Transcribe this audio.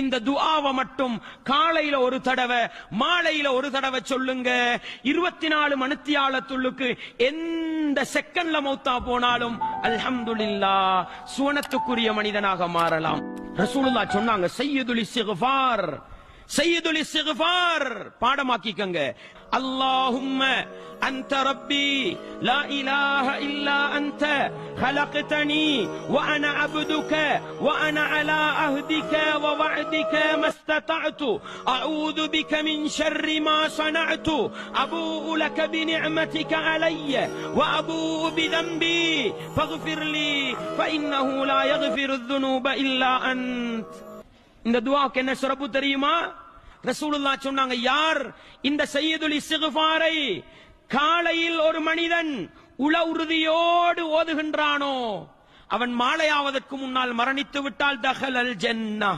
இந்த துஆவை மட்டும் காலையில ஒரு தடவை மாலையில ஒரு தடவை சொல்லுங்க. 24 மணித்தியாலத்துள்ளுக்கு எந்த செகண்ட்ல மௌத்தா போனாலும் அல்ஹம்துலில்லாஹ் சுவனத்துக்குரிய மனிதனாக மாறலாம். ரசூலுல்லாஹ் சொன்னாங்க, சய்யிதுல் இஸ்திக்ஃபார், சய்யிதுல் இஸ்திக்ஃபார் பாடமாக்கிக்கங்க. அல்லாஹும்ம அன்த ரப்பி லா இலாஹ இல்லா அன்த خلقتني وانا عبدك وانا على عهدك ووعدك ما استطعت اعوذ بك من شر ما صنعت ابوء لك بنعمتك علي وابوء بذنبي فاغفر لي فانه لا يغفر الذنوب الا انت. இந்த துஆக்கு என்ன சிறப்பு தெரியுமா? ரசூலுல்லாஹ் சொன்னாங்க, யார் இந்த சய்யிதுல் இஸ்திக்ஃபாரை காலையில் ஒரு மனிதன் உள உறுதியோடு ஓதுகின்றானோ அவன் மாலையாவதற்கு முன்னால் மரணித்து விட்டால் தஹலல் ஜன்னah.